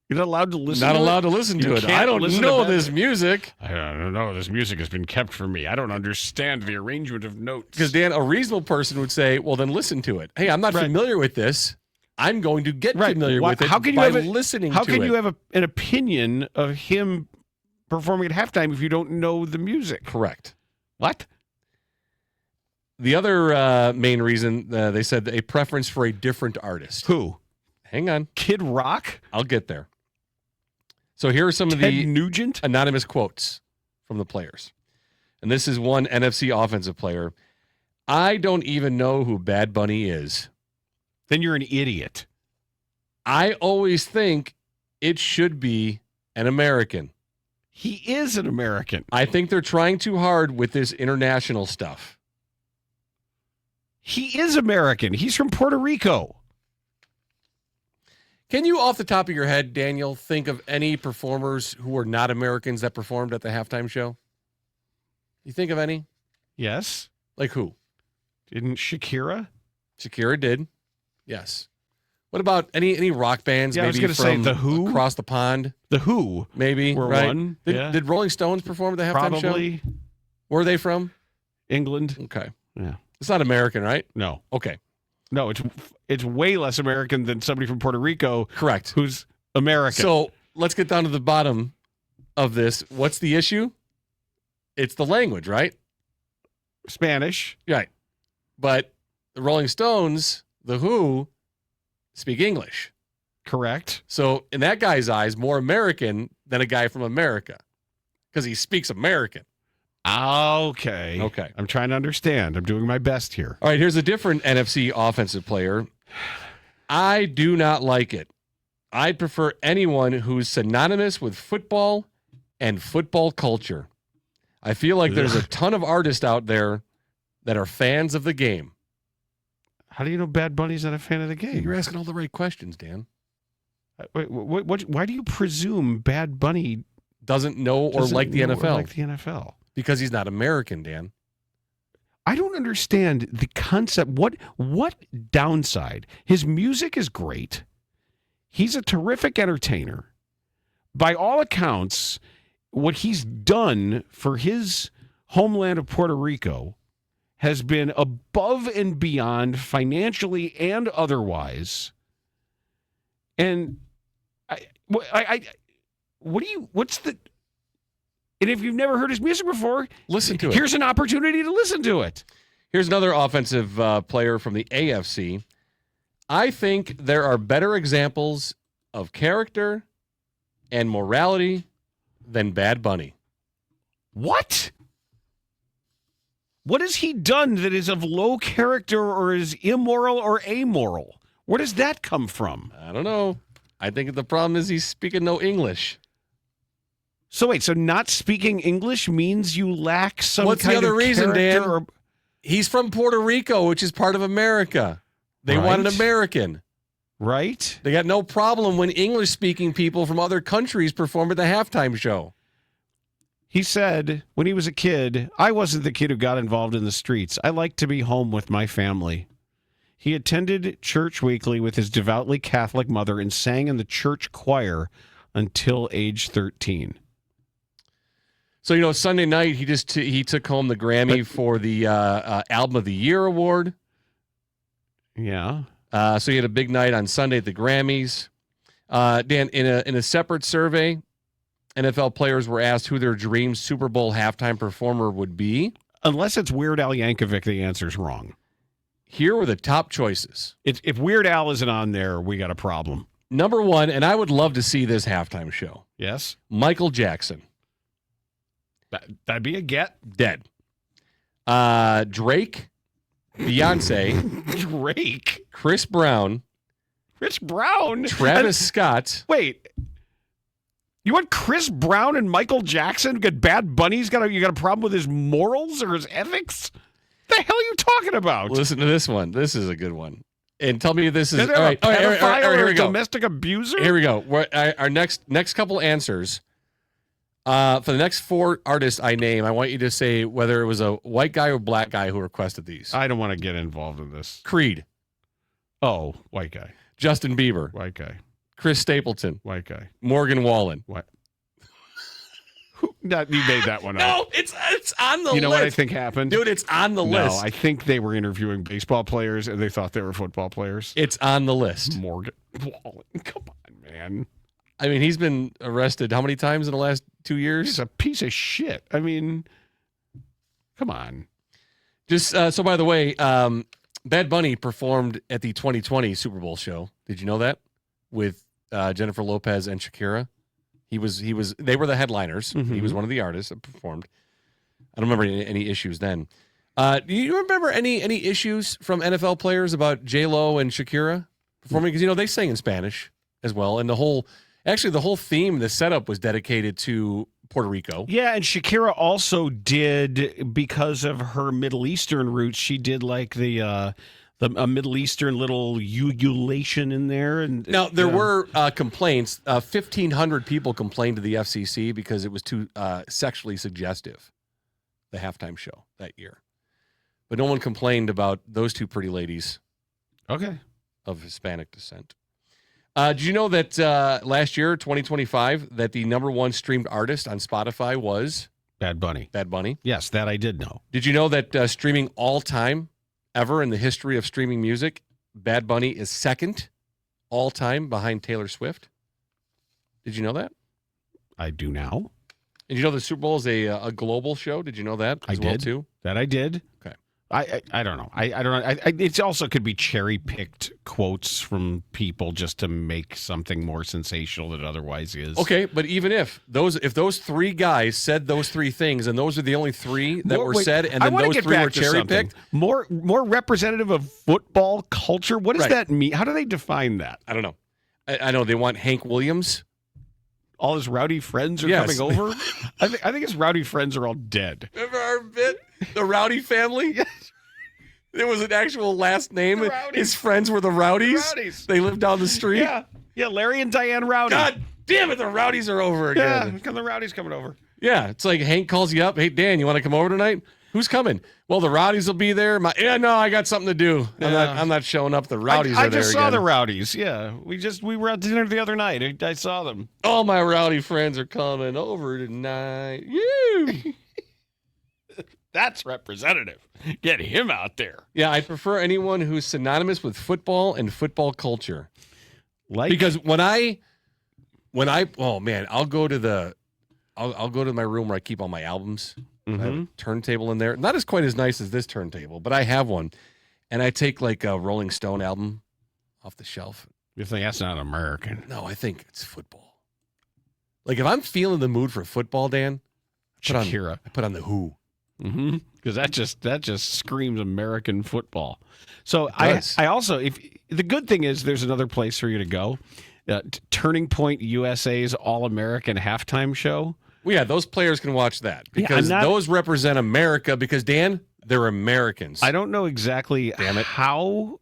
You're not allowed to listen Not to allowed it? to listen to You it. can't I don't listen know to this music. I don't know. This music has been kept from me. I don't understand the arrangement of notes. Because, Dan, a reasonable person would say, well, then listen to it. Hey, I'm not familiar with this. I'm going to get familiar with it by listening to it. How can you have an opinion of him performing at halftime if you don't know the music? Correct. What? The other main reason, they said a preference for a different artist. Who? Hang on. Kid Rock? I'll get there. So here are some of Ted the Nugent? anonymous quotes from the players. And this is one NFC offensive player. I don't even know who Bad Bunny is. Then you're an idiot. I always think it should be an American. He is an American. I think they're trying too hard with this international stuff. He is American. He's from Puerto Rico. Can you, off the top of your head, Daniel, think of any performers who were not Americans that performed at the halftime show? You think of any? Yes. Like who? Didn't Shakira? Shakira did. Yes. What about any rock bands? Yeah, maybe I was going to say The Who. Across the pond. The Who. Maybe. Were right? one. Did Rolling Stones perform at the halftime show? Probably. Where are they from? England. Okay. Yeah. It's not American, right? No. Okay. No, it's way less American than somebody from Puerto Rico. Correct. Who's American. So let's get down to the bottom of this. What's the issue? It's the language, right? Spanish. Right. But the Rolling Stones, The Who, speak English. Correct. So in that guy's eyes, more American than a guy from America because he speaks American. Okay. Okay. I'm trying to understand. I'm doing my best here. All right, here's a different NFC offensive player. I do not like it. I'd prefer anyone who's synonymous with football and football culture. I feel like there's a ton of artists out there that are fans of the game. How do you know Bad Bunny's not a fan of the game? You're asking all the right questions, Dan. Wait, why do you presume Bad Bunny Doesn't know or doesn't like the know NFL? Or like the NFL? Because he's not American, Dan. I don't understand the concept. What downside? His music is great. He's a terrific entertainer. By all accounts, what he's done for his homeland of Puerto Rico has been above and beyond financially and otherwise. And and if you've never heard his music before, Listen to it. Here's an opportunity to listen to it. Here's another offensive player from the AFC. I think there are better examples of character and morality than Bad Bunny. What? What has he done that is of low character or is immoral or amoral? Where does that come from? I don't know. I think the problem is he's speaking no English. So wait, so not speaking English means you lack some What's kind the other of reason, Dan? character or- He's from Puerto Rico, which is part of America. They want an Right. American. Right? They got no problem when English-speaking people from other countries perform at the halftime show. He said when he was a kid, I wasn't the kid who got involved in the streets. I liked to be home with my family. He attended church weekly with his devoutly Catholic mother and sang in the church choir until age 13. So, Sunday night, he took home the Grammy for the Album of the Year award. Yeah. So he had a big night on Sunday at the Grammys. Dan, in a separate survey, NFL players were asked who their dream Super Bowl halftime performer would be. Unless it's Weird Al Yankovic, the answer's wrong. Here were the top choices. If Weird Al isn't on there, we got a problem. Number one, and I would love to see this halftime show, Yes? Michael Jackson. That'd be a get. Dead. Drake, Beyonce, Drake. Chris Brown, Chris Brown. Travis Scott. Wait. You want Chris Brown and Michael Jackson? Got Bad Bunny's you got a problem with his morals or his ethics? The hell are you talking about? Listen to this one. This is a good one. And tell me if this is Is there all right. a pedophile Here or we a go. domestic abuser? Here we go. Our next couple answers. For the next four artists I name, I want you to say whether it was a white guy or black guy who requested these. I don't want to get involved in this. Creed, Oh, white guy. Justin Bieber, White guy. Chris Stapleton, White guy. Morgan Wallen. What? You made that one up. No, it's on the list. You know what I think happened? Dude, it's on the No, list. I think they were interviewing baseball players and they thought they were football players. It's on the list. Morgan Wallen. Come on, man. I mean, he's been arrested how many times in the last 2 years? He's a piece of shit. I mean, come on. Just so by the way, Bad Bunny performed at the 2020 Super Bowl show. Did you know that? With Jennifer Lopez and Shakira. They were the headliners. Mm-hmm. He was one of the artists that performed. I don't remember any issues then. Do you remember any issues from NFL players about J-Lo and Shakira performing? Because, they sang in Spanish as well. And the whole theme, the setup was dedicated to Puerto Rico. Yeah, and Shakira also did, because of her Middle Eastern roots, she did like a Middle Eastern little ululation in there. And now, there were complaints. 1,500 people complained to the FCC because it was too sexually suggestive, the halftime show that year. But no one complained about those two pretty ladies of Hispanic descent. Did you know that last year, 2025, that the number one streamed artist on Spotify was Bad Bunny? Bad Bunny. Yes, that I did know. Did you know that streaming all time ever in the history of streaming music, Bad Bunny is second all time behind Taylor Swift? Did you know that? I do now. And you know the Super Bowl is a global show? Did you know that as well too? That I did. Okay. I don't know. I don't know. It also could be cherry-picked quotes from people just to make something more sensational than it otherwise is. Okay, but even if those three guys said those three things, and those are the only three that were said, and then those three were cherry-picked. More representative of football culture? What does that mean? How do they define that? I don't know. I know they want Hank Williams. All his rowdy friends are coming over? I think his rowdy friends are all dead. Remember our bit? The Rowdy family? Yes. There was an actual last name. His friends were the Rowdies. They lived down the street. Yeah, Larry and Diane Rowdy. God damn it, the Rowdies are over again. Yeah, the Rowdy's coming over. Yeah, it's like Hank calls you up. Hey, Dan, you want to come over tonight? Who's coming? Well, the Rowdies will be there. No, I got something to do. I'm not showing up. The Rowdies are there again. I just saw the Rowdies. Yeah, we were at dinner the other night. I saw them. All my rowdy friends are coming over tonight. You. That's representative. Get him out there. Yeah, I prefer anyone who's synonymous with football and football culture. Because when I I'll go to my room where I keep all my albums. I have a turntable in there. Not as quite as nice as this turntable, but I have one. And I take like a Rolling Stone album off the shelf. You think that's not American? No, I think it's football. Like if I'm feeling the mood for football, Dan, Shakira. I put on the Who. Because that just screams American football. So I also, if the good thing is there's another place for you to go. Turning Point USA's All-American halftime show. Well, yeah, those players can watch that because those represent America. Because Dan, they're Americans. I don't know exactly how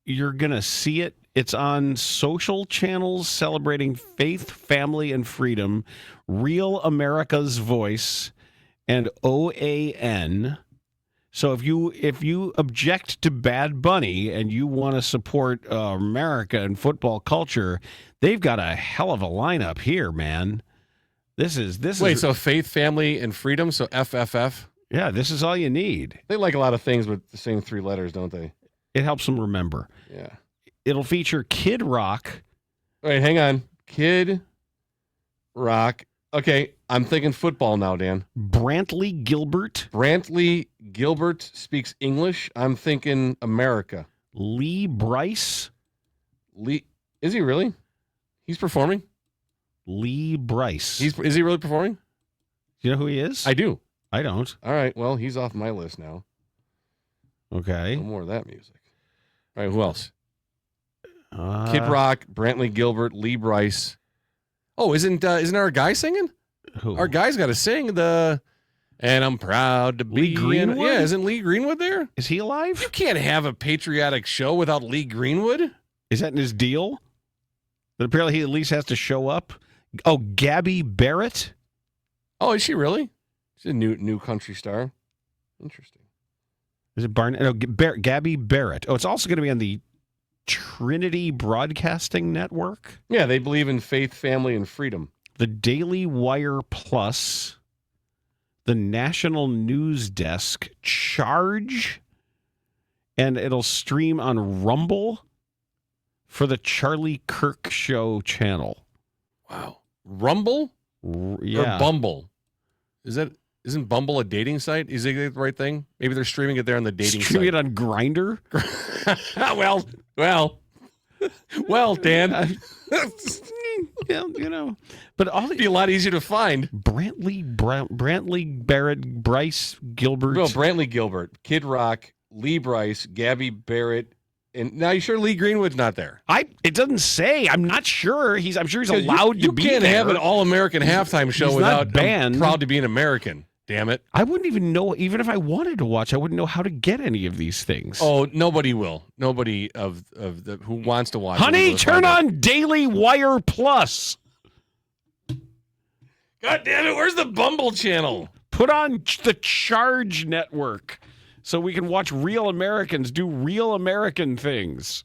you're gonna see it. It's on social channels celebrating faith, family, and freedom. Real America's Voice. And OAN. So if you object to Bad Bunny and you want to support America and football culture, they've got a hell of a lineup here, man. This is so faith, family, and freedom. So FFF. Yeah, this is all you need. They like a lot of things with the same three letters, don't they? It helps them remember. Yeah. It'll feature Kid Rock. Wait, hang on. Kid Rock. Okay, I'm thinking football now, Dan. Brantley Gilbert. Brantley Gilbert speaks English. I'm thinking America. Lee Bryce. Is he really? He's performing? Lee Bryce. Is he really performing? Do you know who he is? I do. I don't. All right, well, he's off my list now. Okay. No more of that music. All right, who else? Kid Rock, Brantley Gilbert, Lee Bryce. Oh, isn't our guy singing? Who? Our guy's got to sing and I'm proud to be Lee Greenwood? Yeah, isn't Lee Greenwood there? Is he alive? You can't have a patriotic show without Lee Greenwood. Is that in his deal? But apparently he at least has to show up. Oh, Gabby Barrett. Oh, is she really? She's a new country star. Interesting. Is it Gabby Barrett. Oh, it's also going to be on the Trinity Broadcasting Network. Yeah, they believe in faith, family, and freedom. The Daily Wire Plus, the National News Desk, Charge, and it'll stream on Rumble for the Charlie Kirk Show channel. Wow. Rumble? Yeah. Or Bumble? Isn't Bumble a dating site? Is it the right thing? Maybe they're streaming it there on the dating site. Streaming it on Grindr? Well, Dan. But all It'd be a lot easier to find. Brantley, Barrett, Bryce, Gilbert. Well, Brantley Gilbert, Kid Rock, Lee Bryce, Gabby Barrett, and now you sure Lee Greenwood's not there? It doesn't say. I'm not sure. I'm sure he's allowed to be there. You can't have an All-American halftime show without banned. Proud to be an American. Damn it. I wouldn't even know, even if I wanted to watch, I wouldn't know how to get any of these things. Oh, nobody will. Nobody who wants to watch. Honey, turn on Daily Wire Plus. God damn it, where's the Bumble channel? Put on the Charge Network so we can watch real Americans do real American things.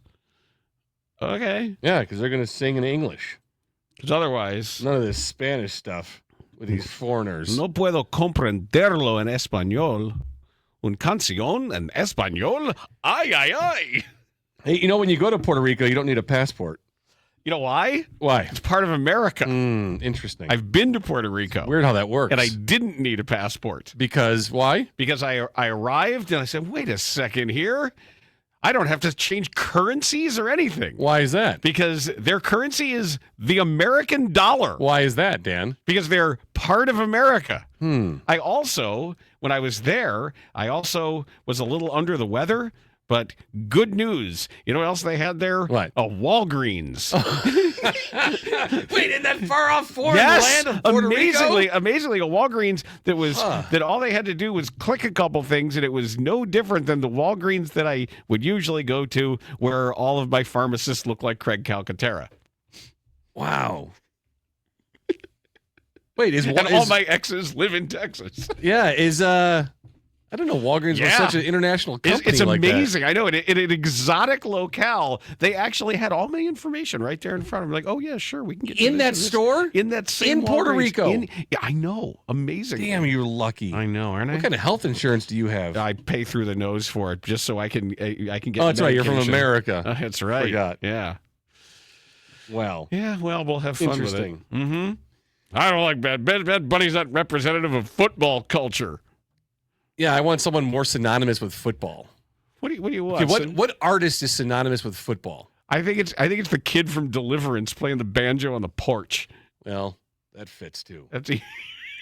Okay. Yeah, because they're going to sing in English. Because otherwise... None of this Spanish stuff with these foreigners. No puedo comprenderlo en español. Un canción en español? Ay, ay, ay. Hey, you know, when you go to Puerto Rico, you don't need a passport. You know why? Why? It's part of America. Interesting. I've been to Puerto Rico. Weird how that works. And I didn't need a passport. Because why? Because I arrived and I said, wait a second here. I don't have to change currencies or anything. Why is that? Because their currency is the American dollar. Why is that, Dan? Because they're part of America. I also, when I was there, I also was a little under the weather. But good news. You know what else they had there? What? A Walgreens. Wait, in that far off foreign Yes, land of Puerto Rico? amazingly, a Walgreens that was that all they had to do was click a couple things, and it was no different than the Walgreens that I would usually go to, where all of my pharmacists look like Craig Calcaterra. Wow. Wait, all my exes live in Texas. Yeah, I don't know. Walgreens was such an international company. It's Like amazing. that. I know. In an exotic locale, they actually had all my information right there in front of me. Like, oh yeah, sure, we can get in that store, in that same in Puerto Walgreens. Rico. Yeah, I know. Amazing. Damn, you're lucky. I know, aren't I? What kind of health insurance do you have? I pay through the nose for it just so I can get. Oh, that's right. You're from medication. America. That's right. Forgot. Yeah. Wow. Yeah. Well, we'll have fun with it. Interesting. Mm-hmm. I don't like Bad. Bad Bunny's not representative of football culture. Yeah, I want someone more synonymous with football. What do you want? Okay, what artist is synonymous with football? I think it's the kid from Deliverance playing the banjo on the porch. Well, that fits too.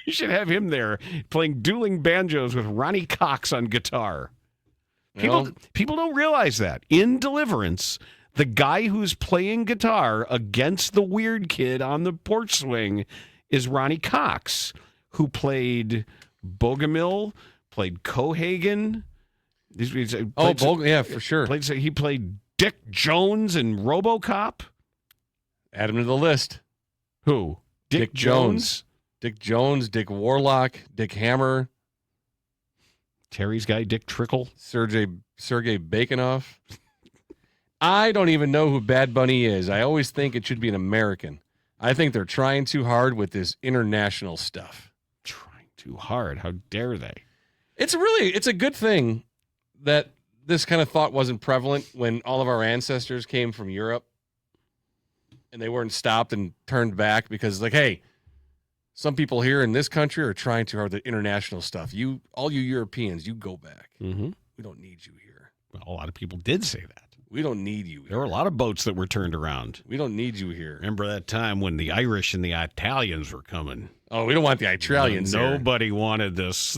You should have him there playing dueling banjos with Ronnie Cox on guitar. People don't realize that. In Deliverance, the guy who's playing guitar against the weird kid on the porch swing is Ronnie Cox, who played Bogomil, played Cohagen. Yeah, for sure. He played Dick Jones in RoboCop. Add him to the list. Who? Dick Jones. Dick Jones, Dick Warlock, Dick Hammer. Terry's guy, Dick Trickle. Sergey Baconoff. I don't even know who Bad Bunny is. I always think it should be an American. I think they're trying too hard with this international stuff. Trying too hard? How dare they? It's a good thing that this kind of thought wasn't prevalent when all of our ancestors came from Europe and they weren't stopped and turned back because, like, hey, some people here in this country are trying too hard with the international stuff. All you Europeans, you go back. Mm-hmm. We don't need you here. Well, a lot of people did say that. We don't need you here. There were a lot of boats that were turned around. We don't need you here. Remember that time when the Irish and the Italians were coming? Oh, we don't want the Italians here. Nobody wanted this.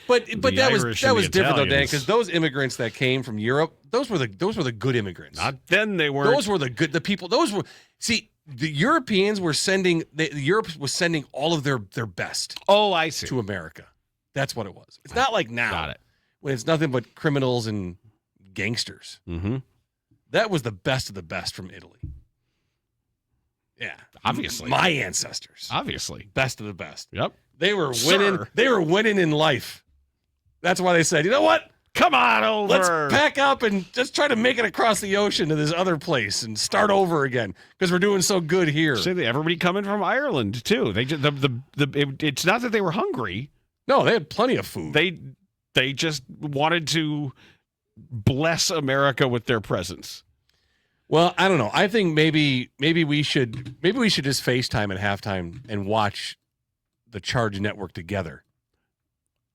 But that was different though, Dan, because those immigrants that came from Europe, those were the good immigrants. Not then they weren't. Those were the people. The Europeans were Europe was sending all of their best. Oh, I see. To America. That's what it was. It's not like now. Got it. When it's nothing but criminals and gangsters. Mm-hmm. That was the best of the best from Italy. Yeah. Obviously. My ancestors. Obviously. Best of the best. Yep. They were winning. Sir. They were winning in life. That's why they said, you know what? Come on over. Let's pack up and just try to make it across the ocean to this other place and start over again because we're doing so good here. Everybody coming from Ireland too. They just it's not that they were hungry. No, they had plenty of food. They just wanted to bless America with their presence. Well, I don't know. I think maybe we should just FaceTime at halftime and watch the Charge Network together.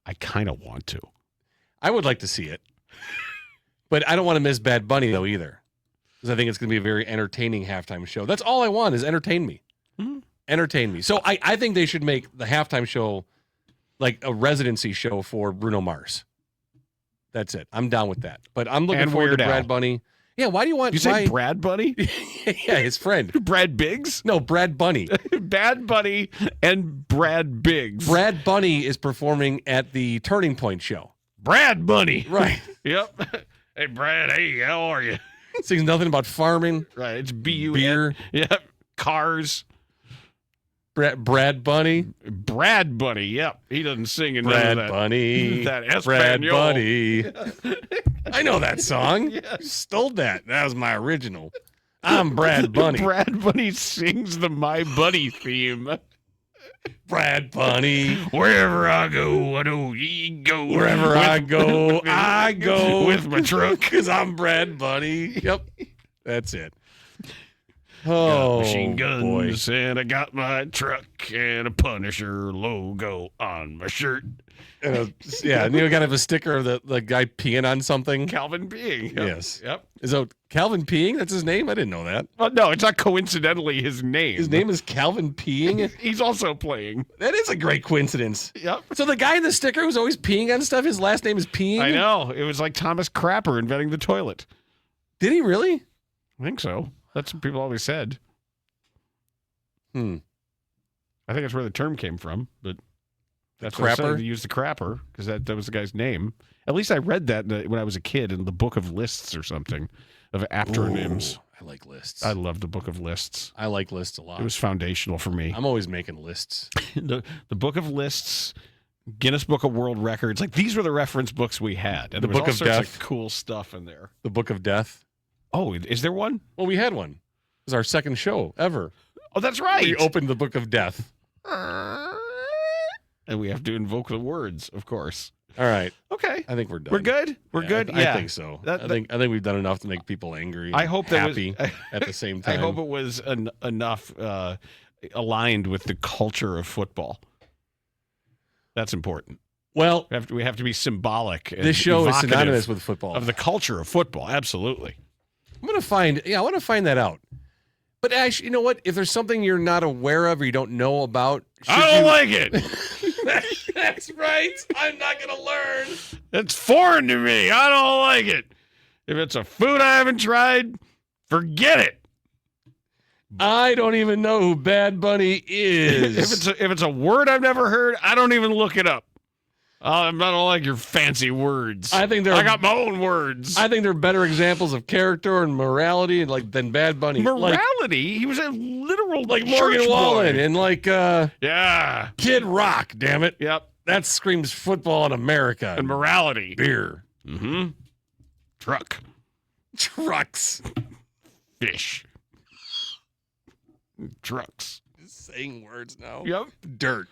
I kind of want to. I would like to see it. But I don't want to miss Bad Bunny though either. Because I think it's going to be a very entertaining halftime show. That's all I want is entertain me. Entertain me. So I think they should make the halftime show like a residency show for Bruno Mars. That's it. I'm down with that. But I'm looking forward to Brad Bunny. Yeah, why do you want... You say Brad Bunny? Yeah, his friend. Brad Biggs? No, Brad Bunny. Bad Bunny and Brad Biggs. Brad Bunny is performing at the Turning Point show. Brad Bunny. Right. Yep. Hey, Brad. Hey, how are you? Sings nothing about farming. Right. It's B-U-N. Beer. Yep. Cars. Brad Bunny. Brad Bunny. Yep. He doesn't sing in Brad none of that. Bunny. That Brad Espanol. Bunny. I know that song. Yes. You stole that. That was my original. I'm Brad Bunny. Brad Bunny sings the My Buddy theme. Brad Bunny. Wherever I go, I know ye go. Wherever I go with my truck. Because I'm Brad Bunny. Yep. That's it. Got machine guns, boy. and I got my truck and a Punisher logo on my shirt. Yeah, and you got to have a sticker of the guy peeing on something. Calvin Peeing. Yep. Yes. Yep. Is that Calvin Peeing? That's his name? I didn't know that. Well, no, it's not coincidentally his name. His name is Calvin Peeing? He's also playing. That is a great coincidence. Yep. So the guy in the sticker who's always peeing on stuff, his last name is Peeing? I know. It was like Thomas Crapper inventing the toilet. Did he really? I think so. That's what people always said. I think that's where the term came from, but that's what I said. They used the crapper because that was the guy's name. At least I read that when I was a kid in the Book of Lists or something of aptronyms. Ooh, I like lists. I love the Book of Lists. I like lists a lot. It was foundational for me. I'm always making lists. the Book of Lists, Guinness Book of World Records, like these were the reference books we had. And the Book of Death. Of cool stuff in there. The Book of Death. Oh, is there one? Well, we had one. It was our second show ever. Oh, that's right. We opened the Book of Death. And we have to invoke the words, of course. All right. Okay. I think we're done. We're good? We're good? I think so. I think we've done enough to make people angry. I hope happy that was, at the same time. I hope it was enough aligned with the culture of football. That's important. Well, we have to be symbolic. This show is synonymous with football. Of the culture of football, absolutely. I want to find that out. But Ash, you know what? If there's something you're not aware of or you don't know about, I don't like it. That's right. I'm not going to learn. It's foreign to me. I don't like it. If it's a food I haven't tried, forget it. I don't even know who Bad Bunny is. If it's a word I've never heard, I don't even look it up. I don't like your fancy words. I got my own words. I think they're better examples of character and morality than Bad Bunny. Morality? He was a literal Morgan Wallen and yeah, Kid Rock. Damn it. Yep. That screams football in America and morality. Beer. Mm-hmm. Trucks. Fish. Trucks. Just saying words now. Yep. Dirt.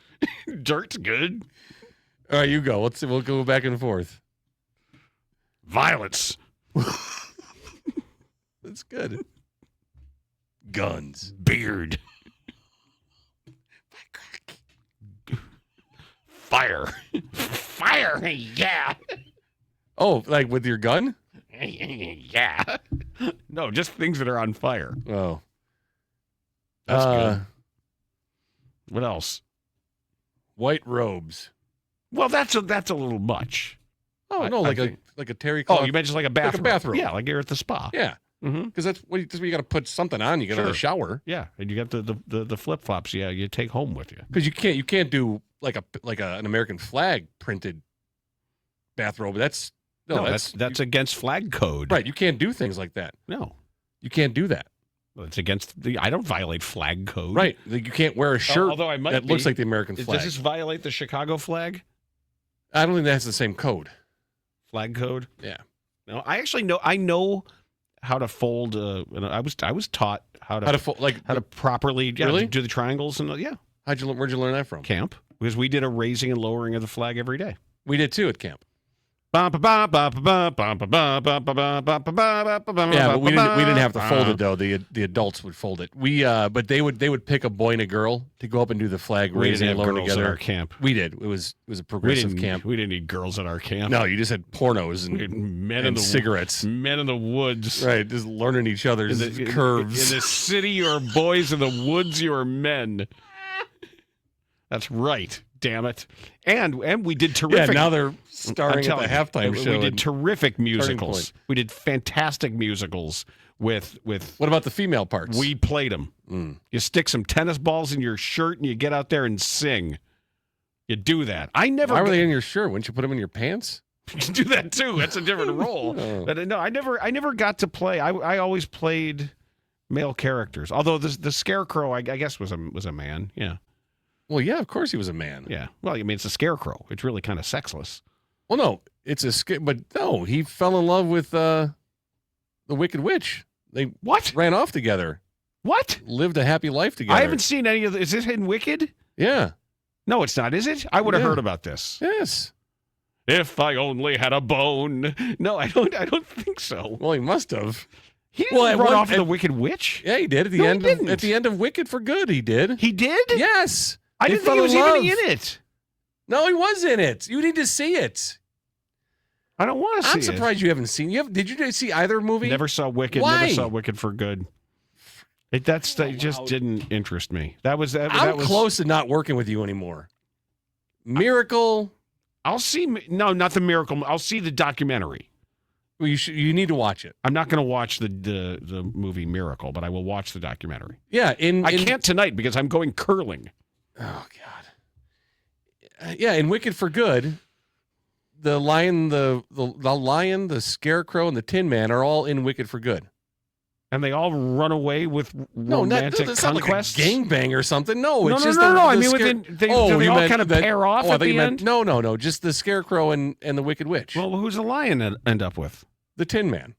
Dirt's good. All right, you go. We'll go back and forth. Violence. That's good. Guns. Beard. Fire. Fire. Yeah. Oh, like with your gun? Yeah. No, just things that are on fire. Oh. That's good. What else? White robes. Well, that's a little much. Oh, no, like a terry cloth. Oh, you meant just like a bathrobe. Like a bathrobe. Yeah, like you're at the spa. Yeah. Because that's what you got to put something on. You get out of the shower. Yeah, and you got the flip flops. Yeah, you take home with you. Because you can't do like an American flag printed bathrobe. That's against flag code. Right. You can't do things like that. No, you can't do that. Well, it's against I don't violate flag code. Right. Like you can't wear a shirt although I might that looks like the American flag. Does this violate the Chicago flag? I don't think that's the same code. Flag code? Yeah. No, I actually know. I know how to fold. I was taught how to properly do the triangles and yeah. Where'd you learn that from? Camp, because we did a raising and lowering of the flag every day. We did too at camp. Yeah, but we didn't have to fold it though. The adults would fold it. But they would pick a boy and a girl to go up and do the flag raising and lowering together. At our camp. We did. It was a progressive camp. We didn't need girls at our camp. No, you just had pornos and cigarettes. Men in the woods. Right, just learning each other's curves. In the city, you are boys. In the woods, you are men. That's right. Damn it. And we did terrific. Yeah, now they're starring at the halftime show. We did terrific musicals. We did fantastic musicals with What about the female parts? we played them. You stick some tennis balls in your shirt and you get out there and sing. You do that. I never Why were they in your shirt? Wouldn't you put them in your pants? You can do that too. That's a different role. But no, I never got to play. I always played male characters. Although the Scarecrow, I guess, was a man. Yeah. Well, yeah, of course he was a man. Yeah. Well, I mean, it's a Scarecrow. It's really kind of sexless. Well, no, it's but no, he fell in love with the Wicked Witch. They What? ran off together. What? Lived a happy life together. I haven't seen any of the. Is this in Wicked? Yeah. No, it's not. Is it? I would have Yeah. heard about this. Yes. If I only had a bone. No, I don't think so. Well, he must have. He didn't Well, at run one- off at- the Wicked Witch. Yeah, he did at the No, he end. didn't. At the end of Wicked for Good, he did. He did? Yes. I They didn't think fell he was in even love. in it. No, he was in it. You need to see it. I don't want to see I'm surprised you haven't seen. Did you see either movie? Never saw Wicked. Why? Never saw Wicked for Good. That just didn't interest me. That was I'm close to not working with you anymore. Miracle. I'll see. No, not the Miracle. I'll see the documentary. Well, you need to watch it. I'm not going to watch the movie Miracle, but I will watch the documentary. Yeah, I can't tonight because I'm going curling. Oh God. Yeah, in Wicked for Good, the lion, the lion, the scarecrow, and the Tin Man are all in Wicked for Good. And they all run away with romantic that's not conquests. like a gangbang or something. No, it's just no. the I mean, scare- do they all meant kind of that- pair off I at thought you the meant- end? No. Just the scarecrow and the Wicked Witch. Well, who's the lion end up with? The Tin Man.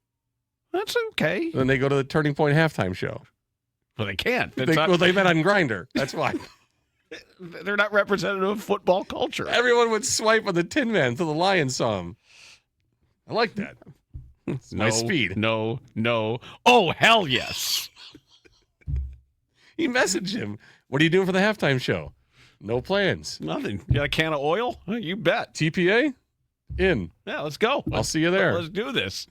That's okay. Then they go to the Turning Point halftime show. Well, they can't. They met on Grindr. That's why. They're not representative of football culture. Everyone would swipe on the Tin Man until the lion saw him. I like that. It's my speed. No. Oh, hell yes. He messaged him. What are you doing for the halftime show? No plans. Nothing. You got a can of oil? You bet. TPA? In. Yeah, let's go. I'll see you there. Let's do this.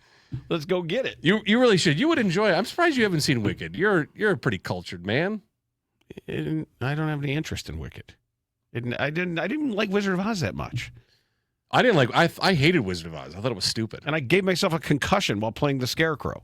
Let's go get it. You really should. You would enjoy it. I'm surprised you haven't seen Wicked. You're a pretty cultured man. I don't have any interest in Wicked. I didn't like Wizard of Oz that much. I didn't like. I hated Wizard of Oz. I thought it was stupid. And I gave myself a concussion while playing the Scarecrow.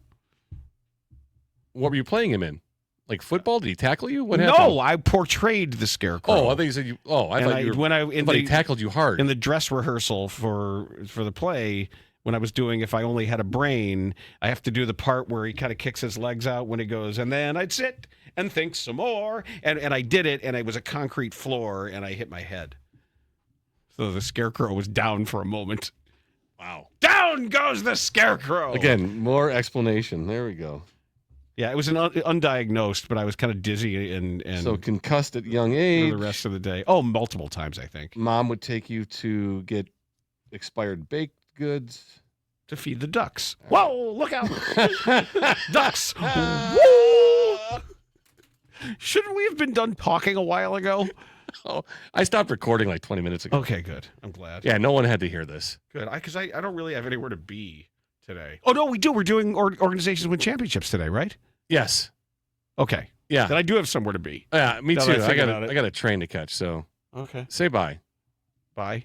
What were you playing him in? Like football? Did he tackle you? What happened? No, I portrayed the Scarecrow. Oh, I think you said you. Oh, I thought he tackled you hard in the dress rehearsal for the play. When I was doing If I Only Had a Brain, I have to do the part where he kind of kicks his legs out when he goes, and then I'd sit and think some more. And I did it, and it was a concrete floor, and I hit my head. So the Scarecrow was down for a moment. Wow. Down goes the Scarecrow. Again, more explanation. There we go. Yeah, it was an undiagnosed, but I was kind of dizzy and So concussed at young age. for the rest of the day. Oh, multiple times, I think. Mom would take you to get expired baked goods. To feed the ducks. Whoa, look out. Ducks. Woo! Shouldn't we have been done talking a while ago? Oh, I stopped recording like 20 minutes ago. Okay, good. I'm glad. Yeah, no one had to hear this. Good. Because I don't really have anywhere to be today. Oh, no, we do. We're doing Organizations Win Championships today, right? Yes. Okay. Yeah. Then I do have somewhere to be. Yeah, me Now too. that I think about it. I got a train to catch, so Okay. say bye. Bye.